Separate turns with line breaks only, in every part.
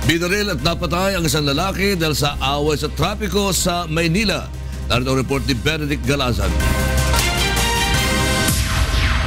Binaril at napatay ang isang lalaki dahil sa away sa trapiko sa Maynila. Narito ang report ni Benedict Galazan.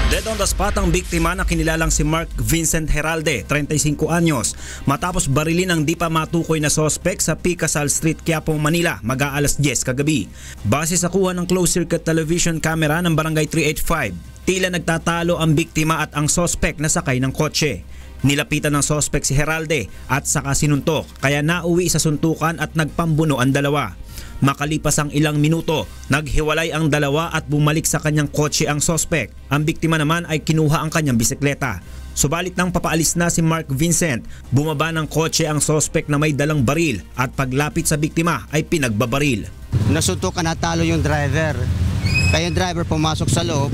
Dead on the spot ang biktima na kinilalang si Mark Vincent Heralde, 35 anyos, matapos barilin ang di pa matukoy na sospek sa Picasal Street, Quiapo, Manila, mag-aalas 10 kagabi. Base sa kuha ng closed-circuit television camera ng Barangay 385, tila nagtatalo ang biktima at ang sospek na sakay ng kotse. Nilapitan ng sospek si Heralde at saka sinuntok, kaya nauwi sa suntukan at nagpambuno ang dalawa. Makalipas ang ilang minuto, naghiwalay ang dalawa at bumalik sa kanyang kotse ang sospek. Ang biktima naman ay kinuha ang kanyang bisikleta. Subalit nang papaalis na si Mark Vincent, bumaba ng kotse ang sospek na may dalang baril at paglapit sa biktima ay pinagbabaril.
Nasuntukan, natalo yung driver. Kaya yung driver pumasok sa loob.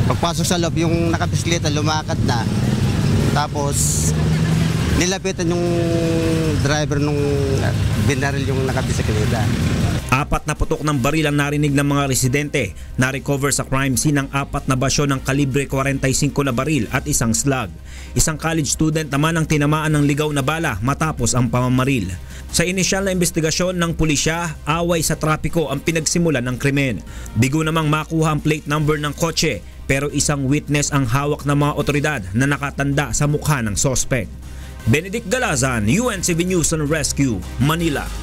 Pagpasok sa loob, yung nakabisikleta lumakad na. Tapos nilapitan yung driver nung binaril yung nakabisikleta.
4 na putok ng baril ang narinig ng mga residente. Na-recover sa crime scene ang 4 na basyo ng kalibre 45 na baril at isang slug. Isang college student naman ang tinamaan ng ligaw na bala matapos ang pamamaril. Sa inisyal na investigasyon ng pulisya, away sa trapiko ang pinagsimulan ng krimen. Bigo namang makuha ang plate number ng kotse, pero isang witness ang hawak ng mga otoridad na nakatanda sa mukha ng sospek. Benedict Galazan, UNCV News and Rescue, Manila.